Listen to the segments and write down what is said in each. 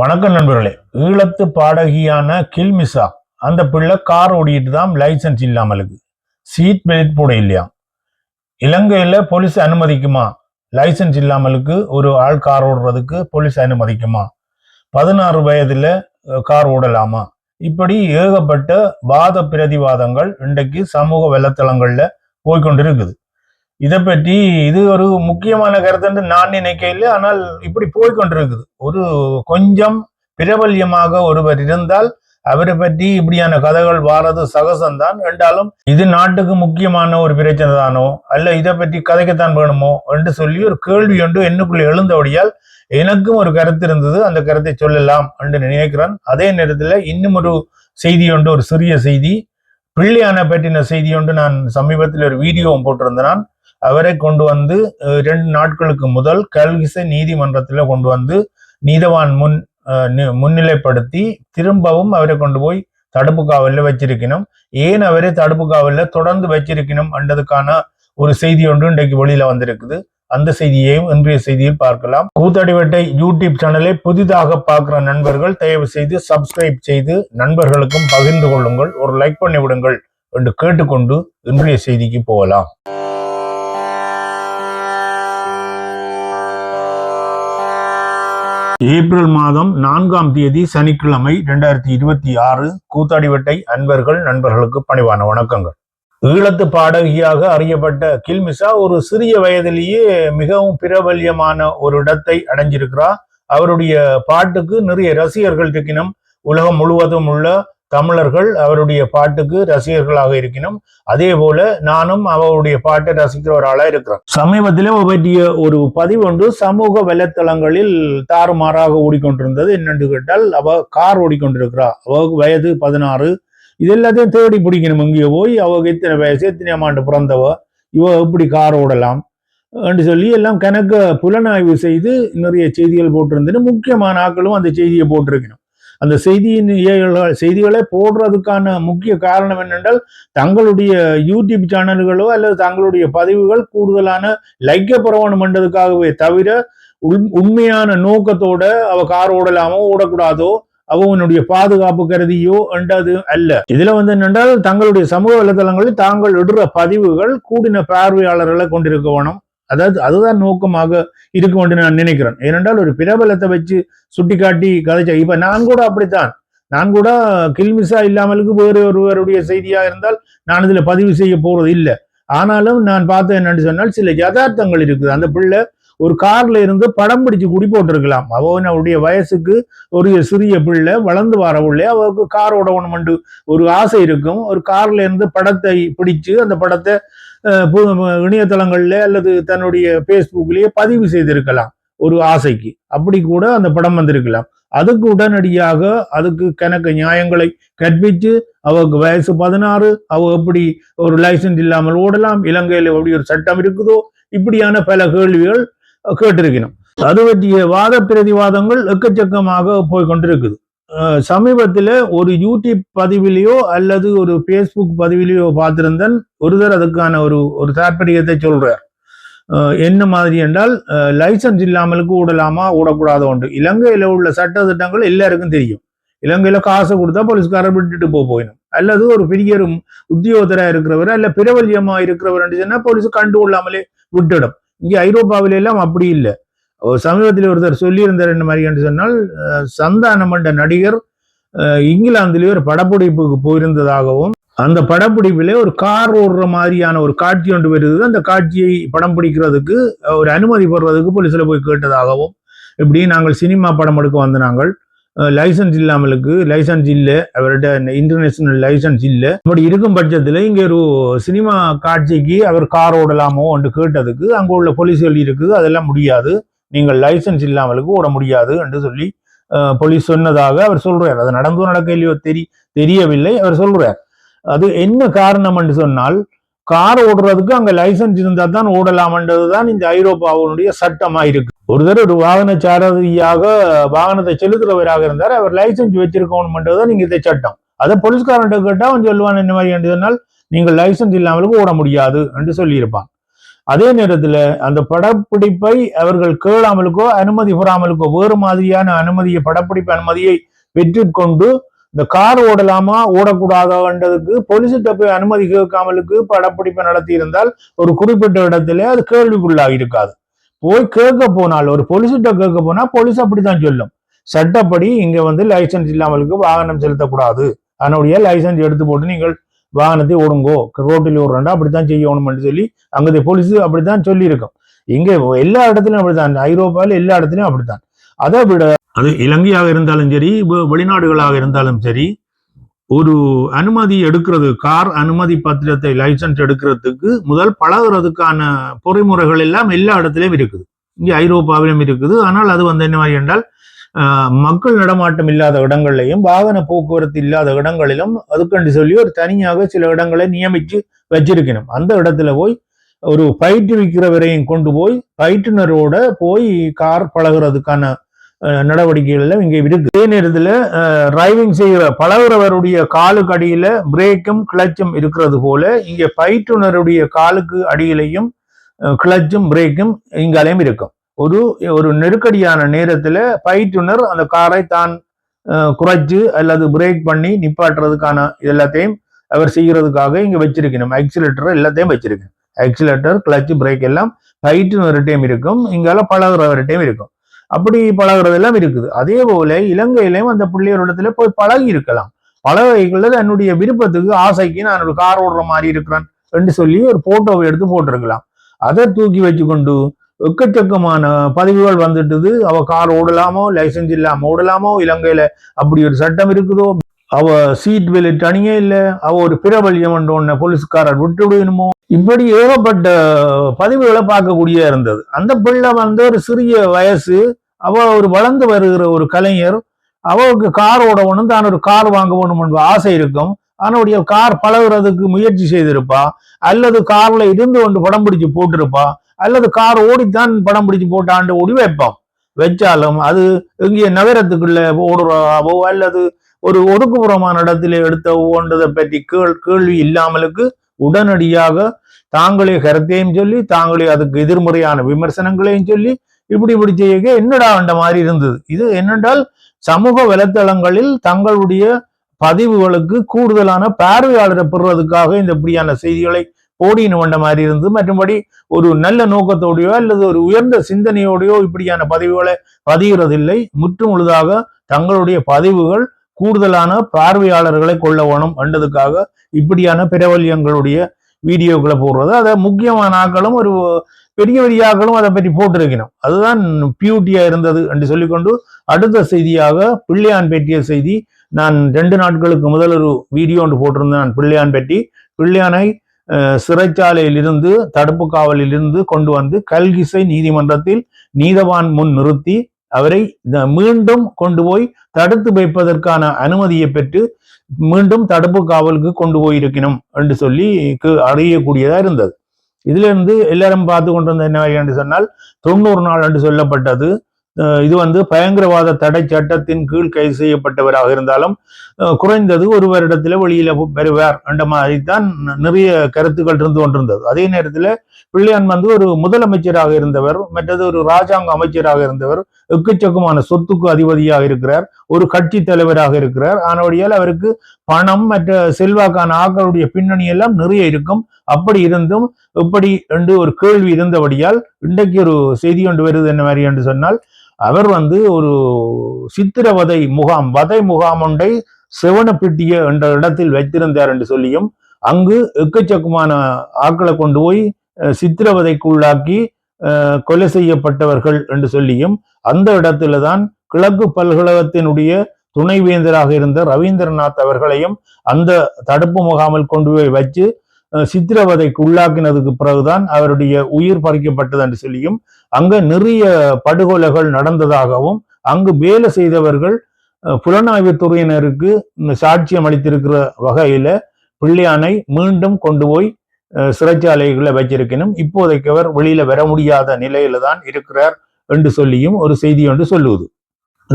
வணக்கம் நண்பர்களே. ஈழத்து பாடகியான கில்மிசா அந்த பிள்ளை கார் ஓடிட்டு தான் லைசன்ஸ் இல்லாமலுக்கு சீட் பெல்ட் போட இல்லையா. இலங்கையில போலீஸ் அனுமதிக்குமா? லைசன்ஸ் இல்லாமலுக்கு ஒரு ஆள் கார் ஓடுறதுக்கு போலீஸ் அனுமதிக்குமா? 16 வயதுல கார் ஓடலாமா? இப்படி ஏகப்பட்ட வாத பிரதிவாதங்கள் இன்றைக்கு சமூக வலைத்தளங்கள்ல போய்கொண்டிருக்குது. இதை பற்றி இது ஒரு முக்கியமான கருத்து நான் நினைக்கல. ஆனால் இப்படி போய்கொண்டிருக்குது. ஒரு கொஞ்சம் பிரபல்யமாக ஒருவர் இருந்தால் அவரை பற்றி இப்படியான கதைகள் வாரது சகசம்தான். என்றாலும் இது நாட்டுக்கு முக்கியமான ஒரு பிரச்சனை தானோ அல்ல இதை பற்றி கதைக்கத்தான் வேணுமோ என்று சொல்லி ஒரு கேள்வி ஒன்று என்னுக்குள்ள எழுந்தபடியால் எனக்கும் ஒரு கருத்து இருந்தது. அந்த கருத்தை சொல்லலாம் என்று நினைக்கிறேன். அதே நேரத்தில் இன்னும் ஒரு செய்தி ஒன்று, ஒரு சிறிய செய்தி, பிள்ளையான பற்றின செய்தி ஒன்று நான் சமீபத்தில் ஒரு வீடியோவும் போட்டிருந்தேன். அவரை கொண்டு வந்து 2 நாட்களுக்கு முதல் கல்கிசை நீதிமன்றத்தில் கொண்டு வந்து நீதவான் முன்னிலைப்படுத்தி திரும்பவும் அவரை கொண்டு போய் தடுப்பு காவலில் வச்சிருக்கணும். ஏன் அவரை தடுப்பு காவலில் தொடர்ந்து வச்சிருக்கணும் என்றதுக்கான ஒரு செய்தி ஒன்று இன்றைக்கு வெளியில வந்திருக்குது. அந்த செய்தியையும் இன்றைய செய்தியில் பார்க்கலாம். கூத்தாடிவட்டை யூடியூப் சேனலை புதிதாக பார்க்கிற நண்பர்கள் தயவு செய்து சப்ஸ்கிரைப் செய்து நண்பர்களுக்கும் பகிர்ந்து கொள்ளுங்கள், ஒரு லைக் பண்ணி விடுங்கள் என்று கேட்டுக்கொண்டு இன்றைய செய்திக்கு போகலாம். ஏப்ரல் மாதம் 4ஆம் தேதி சனிக்கிழமை 2026. கூத்தாடிவட்டை அன்பர்கள் நண்பர்களுக்கு பணிவான வணக்கங்கள். ஈழத்து பாடகியாக அறியப்பட்ட கில்மிசா ஒரு சிறிய வயதிலேயே மிகவும் பிரபல்யமான ஒரு இடத்தை அடைஞ்சிருக்கிறார். அவருடைய பாட்டுக்கு நிறைய ரசிகர்கள் இருக்கணும். உலகம் முழுவதும் உள்ள தமிழர்கள் அவருடைய பாட்டுக்கு ரசிகர்களாக இருக்கணும். அதே போல நானும் அவருடைய பாட்டை ரசிக்கிற ஒரு ஆளா இருக்கிறேன். சமீபத்தில் பற்றிய ஒரு பதிவு ஒன்று சமூக வலைத்தளங்களில் தாறுமாறாக ஓடிக்கொண்டிருந்தது. என்னென்று கேட்டால், அவ கார் ஓடிக்கொண்டிருக்கிறா, அவ வயது 16. இது எல்லாத்தையும் தேடி பிடிக்கணும். இங்கே போய் அவங்க எத்தனை வயசு, எத்தனை ஆண்டு பிறந்தவ, இவ எப்படி கார் ஓடலாம் என்று சொல்லி எல்லாம் கணக்க புலனாய்வு செய்து நிறைய செய்திகள் போட்டிருந்தது. முக்கியமான ஆட்களும் அந்த செய்தியை போட்டிருக்கணும். அந்த செய்திகளை போடுறதுக்கான முக்கிய காரணம் என்னென்றால், தங்களுடைய யூடியூப் சேனல்களோ அல்லது தங்களுடைய பதிவுகள் கூடுதலான லைக்க பெறணும் என்றதுக்காகவே தவிர உண்மையான நோக்கத்தோட அவ கார் ஓடலாமோ ஓடக்கூடாதோ அவனுடைய பாதுகாப்பு கருதியோ என்றது அல்ல. இதுல என்னென்றால், தங்களுடைய சமூக வலைதளங்களில் தாங்கள் இடுற பதிவுகள் கூடின பார்வையாளர்களை கொண்டிருக்க வேணும். அதாவது அதுதான் நோக்கமாக இருக்கும் என்று நான் நினைக்கிறேன். ஏனென்றால் ஒரு பிரபலத்தை வச்சு சுட்டி காட்டி கதைச்சா, இப்ப நான் கூட அப்படித்தான். நான் கூட கில்மிசா இல்லாமலுக்கு வேறு ஒருவருடைய செய்தியா இருந்தால் நான் இதுல பதிவு செய்ய போறது இல்லை. ஆனாலும் நான் பார்த்தேன் என்னன்னு சொன்னால், சில யதார்த்தங்கள் இருக்குது. அந்த பிள்ளை ஒரு கார்ல இருந்து படம் பிடிச்சு குடி போட்டிருக்கலாம். அவனுடைய வயசுக்கு ஒரு சிறிய பிள்ளை, வளர்ந்து வர பிள்ளை, அவருக்கு கார் ஓடணும் ஒரு ஆசை இருக்கும். ஒரு கார்ல இருந்து படத்தை பிடிச்சு அந்த படத்தை இணையதளங்கள்ல அல்லது தன்னுடைய பேஸ்புக்லயே பதிவு செய்திருக்கலாம் ஒரு ஆசைக்கு. அப்படி கூட அந்த படம் வந்திருக்கலாம். அதுக்கு உடனடியாக அதுக்கு கணக்கு நியாயங்களை கற்பித்து, அவருக்கு வயசு 16, அவ எப்படி ஒரு லைசன்ஸ் இல்லாமல் ஓடலாம், இலங்கையில எப்படி ஒரு சட்டம் இருக்குதோ, இப்படியான பல கேள்விகள் கேட்டிருக்கணும். அது பற்றிய வாத பிரதிவாதங்கள் எக்கச்சக்கமாக போய்கொண்டிருக்குது. சமீபத்தில் ஒரு யூடியூப் பதிவிலேயோ அல்லது ஒரு பேஸ்புக் பதிவிலேயோ பார்த்திருந்தேன். ஒருத்தர் அதுக்கான ஒரு தாற்பயத்தை சொல்றார். என்ன மாதிரி என்றால், லைசன்ஸ் இல்லாமலுக்கு ஓடலாமா ஓடக்கூடாத ஒன்று. இலங்கையில உள்ள சட்ட திட்டங்கள் எல்லாருக்கும் தெரியும். இலங்கையில காசு கொடுத்தா போலீஸ்காரர் விட்டுட்டு போயிடும். அல்லது ஒரு பெரிய உத்தியோகத்தரா இருக்கிறவர் அல்ல பிரபல்யமா இருக்கிறவர் சொன்னா போலீஸ் கண்டுகொள்ளாமலே விட்டுடும். இங்கே ஐரோப்பாவில எல்லாம் அப்படி இல்லை. சமீபத்தில் ஒருத்தர் சொல்லியிருந்தார் என்ன மாதிரி என்று சொன்னால், சந்தானம் என்ற நடிகர் இங்கிலாந்திலேயே ஒரு படப்பிடிப்புக்கு போயிருந்ததாகவும், அந்த படப்பிடிப்பிலே ஒரு கார் ஓடுற மாதிரியான ஒரு காட்சி ஒன்று வருது. அந்த காட்சியை படம் பிடிக்கிறதுக்கு ஒரு அனுமதி பெறுவதற்கு போலீஸ்ல போய் கேட்டதாகவும், இப்படி நாங்கள் சினிமா படம் எடுக்க வந்த நாங்கள் லைசன்ஸ் இல்லாமலுக்கு, லைசன்ஸ் இல்லை, அவர்கிட்ட இன்டர்நேஷனல் லைசன்ஸ் இல்லை, அப்படி இருக்கும் பட்சத்தில் இங்கே ஒரு சினிமா காட்சிக்கு அவர் கார் ஓடலாமோ என்று கேட்டதுக்கு அங்கே உள்ள போலீஸ் சொல்லி இருக்குது, அதெல்லாம் முடியாது, நீங்கள் லைசன்ஸ் இல்லாமலுக்கு ஓட முடியாது என்று சொல்லி போலீஸ் சொன்னதாக அவர் சொல்றார். அது நடந்தோ நடக்கலையோ தெரியவில்லை. அவர் சொல்றார். அது என்ன காரணம் என்று சொன்னால், கார் ஓடுறதுக்கு அங்க லைசன்ஸ் இருந்தா தான் ஓடலாம்ன்றதுதான் இந்த ஐரோப்பாவுடைய சட்டமா இருக்கு. ஒரு வாகன சாரதியாக வாகனத்தை செலுத்துறவராக இருந்தார், அவர் லைசன்ஸ் வச்சிருக்கணும்ன்றதுதான் இங்க இந்த சட்டம். அதை போலீஸ்காரன் கேட்டா அவன் சொல்லுவான் என்ன மாதிரி என்று சொன்னால், நீங்கள் லைசன்ஸ் இல்லாமலுக்கு ஓட முடியாது என்று சொல்லியிருப்பான். அதே நேரத்துல அந்த படப்பிடிப்பை அவர்கள் கேளாமலுக்கோ அனுமதி பெறாமலுக்கோ வேறு மாதிரியான அனுமதியை படப்பிடிப்பு அனுமதியை பெற்றுக்கொண்டு இந்த கார் ஓடலாமா ஓடக்கூடாதுன்றதுக்கு போலீஸ்கிட்ட போய் அனுமதி கேட்காமலுக்கு படப்பிடிப்பை நடத்தி இருந்தால் ஒரு குறிப்பிட்ட இடத்துல அது கேள்விக்குள்ளாக இருக்காது. போய் கேட்க போனால் ஒரு போலீஸ்கிட்ட கேட்க போனா போலீஸ் அப்படித்தான் சொல்லும், சட்டப்படி இங்க லைசன்ஸ் இல்லாமலுக்கு வாகனம் செலுத்தக்கூடாது, அதனுடைய லைசன்ஸ் எடுத்து போட்டு நீங்கள் வாகனத்தை ஓடுங்கோ, ரோட்டில் ஓடுறா அப்படித்தான் செய்யணும்னு சொல்லி அங்கே போலீஸ் அப்படித்தான் சொல்லி இருக்கும். இங்க எல்லா இடத்துலயும் அப்படித்தான், ஐரோப்பாவில் எல்லா இடத்துலயும் அப்படித்தான். அதை விட அது இலங்கையாக இருந்தாலும் சரி வெளிநாடுகளாக இருந்தாலும் சரி ஒரு அனுமதி எடுக்கிறது, கார் அனுமதி பத்திரத்தை லைசன்ஸ் எடுக்கிறதுக்கு முதல் பழகுறதுக்கான பொறிமுறைகள் எல்லாம் எல்லா இடத்துலயும் இருக்குது. இங்கே ஐரோப்பாவிலும் இருக்குது. ஆனால் அது என்ன மாதிரி என்றால் மக்கள் நடமாட்டம் இல்லாத இடங்கள்லையும் வாகன போக்குவரத்து இல்லாத இடங்களிலும் அதுக்கண்டு சொல்லி ஒரு தனியாக சில இடங்களை நியமிச்சு வச்சிருக்கணும். அந்த இடத்துல போய் ஒரு பயிற்றுவிக்கிறவரையும் கொண்டு போய் பயிற்றுனரோட போய் கார் பழகிறதுக்கான நடவடிக்கைகள் இங்கே இருக்கு. அதே நேரத்தில் டிரைவிங் செய்கிற பழகிறவருடைய காலுக்கு அடியில பிரேக்கும் கிளச்சும் இருக்கிறது போல இங்கே பயிற்றுனருடைய காலுக்கு அடியிலையும் கிளச்சும் பிரேக்கும் இங்காலையும் இருக்கும். ஒரு நெருக்கடியான நேரத்துல பயிற்றுனர் அந்த காரை தான் குறைச்சு அல்லது பிரேக் பண்ணி நிப்பாட்டுறதுக்கான எல்லாத்தையும் அவர் செய்யறதுக்காக இங்க வச்சிருக்கணும். ஆக்சிலேட்டர் எல்லாத்தையும் வச்சிருக்கணும். ஆக்சிலேட்டர் கிளச் பிரேக் எல்லாம் பயிற்றுனர்கிட்டையும் இருக்கும், இங்கால பழகுறவர்கிட்டையும் இருக்கும். அப்படி பழகுறதெல்லாம் இருக்குது. அதே போல இலங்கையிலையும் அந்த பிள்ளையோரிடத்துல போய் பழகி இருக்கலாம். பழகைக்குள்ள என்னுடைய விருப்பத்துக்கு ஆசைக்கு நான் ஒரு கார் ஓடுற மாதிரி இருக்கிறேன் என்று சொல்லி ஒரு போட்டோவை எடுத்து போட்டிருக்கலாம். அதை தூக்கி வச்சு கொண்டு எக்கச்சக்கமான பதிவுகள் வந்துட்டுது. அவ கார் ஓடலாமோ, லைசன்ஸ் இல்லாம ஓடலாமோ, இலங்கையில அப்படி ஒரு சட்டம் இருக்குதோ, அவ சீட் பெல்ட் அணியே இல்லை, அவ ஒரு பிரபல்யம் ஒன்று போலீஸ்காரர் விட்டு விடணுமோ, இப்படி ஏகப்பட்ட பதிவுகளை பார்க்கக்கூடிய இருந்தது. அந்த பிள்ளை ஒரு சிறிய வயசு, அவ ஒரு வளர்ந்து வருகிற ஒரு கலைஞர், அவளுக்கு கார் ஓடணும், தான் ஒரு கார் வாங்க வேணும் என்ற ஆசை இருக்கும். அவனுடைய கார் பழகுறதுக்கு முயற்சி செய்திருப்பா, அல்லது கார்ல இருந்து கொண்டு படம் பிடிச்சு போட்டிருப்பா, அல்லது கார் ஓடித்தான் படம் பிடிச்சு போட்டாண்டு ஓடி வைப்போம். வச்சாலும் அது இங்கே நகரத்துக்குள்ள ஓடுறாவோ அல்லது ஒரு ஒதுக்குப்புறமான இடத்துல எடுத்தவோன்றதை பற்றி கேள்வி இல்லாமலுக்கு உடனடியாக தாங்களே கருத்தையும் சொல்லி தாங்களே அதுக்கு எதிர்மறையான விமர்சனங்களையும் சொல்லி இப்படி செய்ய என்னடா என்ற மாதிரி இருந்தது. இது என்னென்றால் சமூக வலைத்தளங்களில் தங்களுடைய பதிவுகளுக்கு கூடுதலான பார்வையாளரை பெறுவதற்காக இந்த இப்படியான செய்திகளை போடின்னு வந்த மாதிரி இருந்து, மற்றபடி ஒரு நல்ல நோக்கத்தோடையோ அல்லது ஒரு உயர்ந்த சிந்தனையோடையோ இப்படியான பதிவுகளை பதிகிறதில்லை. முற்று முழுதாக தங்களுடைய பதிவுகள் கூடுதலான பார்வையாளர்களை கொள்ள வேணும் என்றதுக்காக இப்படியான பிரபல்யங்களுடைய வீடியோக்களை போடுறது. அதை முக்கியமான ஆக்களும் ஒரு பெரிய ஆக்களும் அதை பற்றி போட்டிருக்கணும். அதுதான் பியூட்டியா இருந்தது என்று சொல்லிக்கொண்டு அடுத்த செய்தியாக பிள்ளையான் பற்றிய செய்தி. நான் 2 நாட்களுக்கு முதல் ஒரு வீடியோ ஒன்று போட்டிருந்தேன். பிள்ளையான் பற்றி. பிள்ளையானை சிறைச்சாலையில் இருந்து தடுப்பு காவலில் இருந்து கொண்டு வந்து கல்கிசை நீதிமன்றத்தில் நீதவான் முன் நிறுத்தி அவரை மீண்டும் கொண்டு போய் தடுத்து வைப்பதற்கான அனுமதியை பெற்று மீண்டும் தடுப்பு காவலுக்கு கொண்டு போயிருக்கணும் என்று சொல்லி அறியக்கூடியதா இருந்தது. இதுல இருந்து எல்லாரும் பார்த்து கொண்டிருந்த என்ன என்று சொன்னால் 90 நாள் என்று சொல்லப்பட்டது. இது பயங்கரவாத தடை சட்டத்தின் கீழ் கைது செய்யப்பட்டவராக இருந்தாலும் குறைந்தது ஒரு வருடத்துல வெளியில வருவார் என்ற மாதிரி தான் நிறைய கருத்துக்கள் இருந்து கொண்டிருந்தது. அதே நேரத்துல பிள்ளையான் ஒரு முதலமைச்சராக இருந்தவர், மற்றது ஒரு ராஜாங்க அமைச்சராக இருந்தவர், எக்கச்சக்கமான சொத்துக்கு அதிபதியாக இருக்கிறார், ஒரு கட்சி தலைவராக இருக்கிறார். ஆனபடியால் அவருக்கு பணம் மற்ற செல்வாக்கான ஆக்களுடைய பின்னணி எல்லாம் நிறைய இருக்கும். அப்படி இருந்தும் எப்படி என்று ஒரு கேள்வி இருந்தபடியால் இன்றைக்கு ஒரு செய்தி கொண்டு வருது என்ன மாதிரி என்று சொன்னால், அவர் ஒரு சித்திரவதை முகாம் வதை முகாம் ஒன்றை செவனப்பிட்டிய என்ற இடத்தில் வைத்திருந்தார் என்று சொல்லியும், அங்கு எக்கச்சக்கமான ஆக்களை கொண்டு போய் சித்திரவதைக்குள்ளாக்கி கொலை செய்யப்பட்டவர்கள் என்று சொல்லியும், அந்த இடத்துல தான் கிழக்கு பல்கழகத்தினுடைய துணைவேந்தராக இருந்த ரவீந்திரநாத் அவர்களையும் அந்த தடுப்பு முகாமில் கொண்டு போய் வச்சு சித்திரவதைக்கு உள்ளாக்கினதுக்கு பிறகுதான் அவருடைய உயிர் பறிக்கப்பட்டது என்று சொல்லியும், அங்க நிறைய படுகொலைகள் நடந்ததாகவும், அங்கு வேலை செய்தவர்கள் புலனாய்வு துறையினருக்கு சாட்சியம் அளித்திருக்கிற வகையில பிள்ளையானை மீண்டும் கொண்டு போய் சிறைச்சாலைகளை வச்சிருக்கணும். இப்போதைக்கு அவர் வெளியில வர முடியாத நிலையில தான் இருக்கிறார் என்று சொல்லியும் ஒரு செய்தி ஒன்று சொல்லுவது.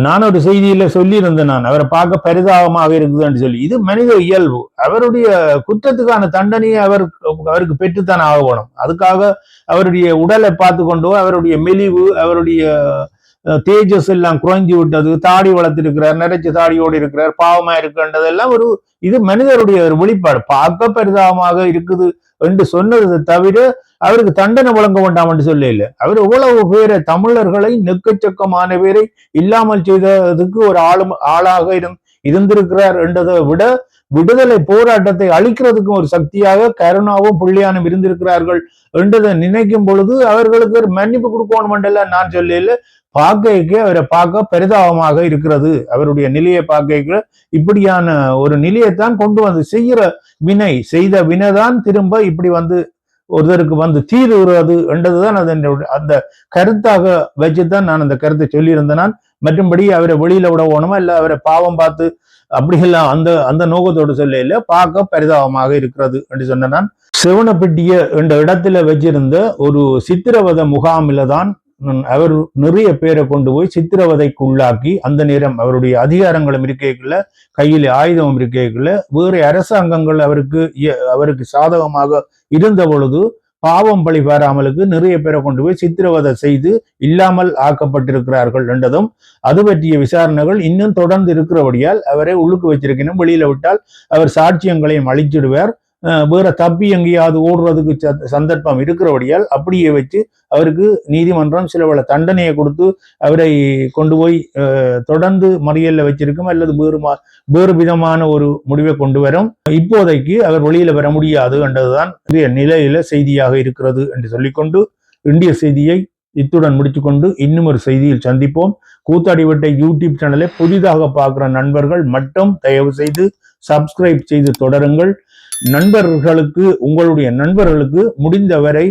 நான் ஒரு செய்தியில சொல்லியிருந்தேன், நான் அவரை பார்க்க பரிதாபமாக இருக்குதுன்னு சொல்லி. இது மனித இயல்பு. அவருடைய குற்றத்துக்கான தண்டனையை அவருக்கு பெற்றுத்தான் ஆகணும். அதுக்காக அவருடைய உடலை பார்த்து கொண்டோ, அவருடைய மெலிவு, அவருடைய தேஜஸ் எல்லாம் குறைஞ்சி விட்டது, தாடி வளர்த்திருக்கிறார், நிறைச்ச தாடியோடு இருக்கிறார், பாவமா இருக்கின்றதெல்லாம் இது மனிதருடைய ஒரு வெளிப்பாடு. பார்க்க பரிதாபமாக இருக்குது என்று சொன்னதை தவிர அவருக்கு தண்டனை வழங்க வேண்டாம் என்று சொல்ல இல்லை. அவர் எவ்வளவு பேரை, தமிழர்களை நெக்கச்சக்கமான பேரை இல்லாமல் செய்ததுக்கு ஒரு ஆளாக இருந்திருக்கிறார் என்றதை விட, விடுதலை போராட்டத்தை அழிக்கிறதுக்கும் ஒரு சக்தியாக கருணாவும் புள்ளியானும் இருந்திருக்கிறார்கள் என்றதை நினைக்கும் பொழுது அவர்களுக்கு ஒரு மன்னிப்பு கொடுக்கணும் என்றெல்லாம் நான் சொல்லல. பார்க்க அவரை பார்க்க பரிதாபமாக இருக்கிறது. அவருடைய நிலையை பார்க்க இப்படியான ஒரு நிலையைத்தான் கொண்டு வந்து செய்த வினைதான் திரும்ப இப்படி வந்து ஒருத்தருக்கு வந்து தீருகிறது என்றதுதான் அந்த கருத்தாக வச்சுதான் நான் அந்த கருத்தை சொல்லியிருந்தேன். மற்றும்படி அவரை வெளியில விட போனோமா இல்ல அவரை பாவம் பார்த்து அப்படியெல்லாம் அந்த நோக்கத்தோடு சொல்ல இல்லை. பார்க்க பரிதாபமாக இருக்கிறது என்று சொன்ன நான் செவனப்பட்டிய என்ற இடத்துல வச்சிருந்த ஒரு சித்திரவத முகாமில தான் அவர் நிறைய பேரை கொண்டு போய் சித்திரவதைக்கு உள்ளாக்கி, அந்த நேரம் அவருடைய அதிகாரங்களும் இருக்கைக்குள்ள, கையில் ஆயுதமும் இருக்கைக்குள்ள, வேறு அரசாங்கங்கள் அவருக்கு சாதகமாக இருந்த பொழுது பாவம் பழி பெறாமலுக்கு நிறைய பேரை கொண்டு போய் சித்திரவதை செய்து இல்லாமல் ஆக்கப்பட்டிருக்கிறார்கள் என்றதும், அது பற்றிய விசாரணைகள் இன்னும் தொடர்ந்து இருக்கிறபடியால் அவரை உள்ளுக்கு வச்சிருக்கணும். வெளியில விட்டால் அவர் சாட்சியங்களையும் அழிச்சிடுவார். வேற தப்பி எங்கேயாவது ஓடுறதுக்கு சந்தர்ப்பம் இருக்கிறபடியால் அப்படியே வச்சு அவருக்கு நீதிமன்றம் சில பல தண்டனையை கொடுத்து அவரை கொண்டு போய் தொடர்ந்து மறியல்ல வச்சிருக்கும், அல்லது வேறு விதமான ஒரு முடிவை கொண்டு வரும். இப்போதைக்கு அவர் வெளியில வர முடியாது என்றதுதான் நிலையில செய்தியாக இருக்கிறது என்று சொல்லிக்கொண்டு இந்திய செய்தியை இத்துடன் முடித்துக்கொண்டு இன்னும் ஒரு செய்தியில் சந்திப்போம். கூத்தாடிவட்டை யூடியூப் சேனலை புதிதாக பார்க்கிற நண்பர்கள் மட்டும் தயவு செய்து சப்ஸ்கிரைப் செய்து தொடருங்கள். உங்களுடைய நண்பர்களுக்கு முடிந்தவரை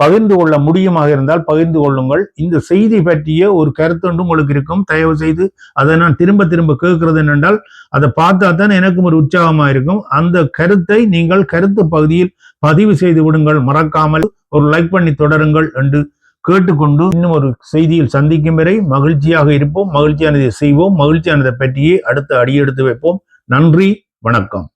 பகிர்ந்து கொள்ள முடியுமாக இருந்தால் பகிர்ந்து கொள்ளுங்கள். இந்த செய்தி பற்றிய ஒரு கருத்து உங்களுக்கு இருக்கும். தயவு செய்து அதை நான் திரும்ப கேட்கிறது என்னென்றால் அதை பார்த்தா தான் எனக்கும் ஒரு உற்சாகமாக இருக்கும். அந்த கருத்தை நீங்கள் கருத்து பகுதியில் பதிவு செய்து விடுங்கள். மறக்காமல் ஒரு லைக் பண்ணி தொடருங்கள் என்று கேட்டுக்கொண்டு இன்னும் ஒரு செய்தியில் சந்திக்கும் வரை மகிழ்ச்சியாக இருப்போம். மகிழ்ச்சியானதை செய்வோம். மகிழ்ச்சியானதை பற்றியே அடுத்த அடியெடுத்து வைப்போம். நன்றி, வணக்கம்.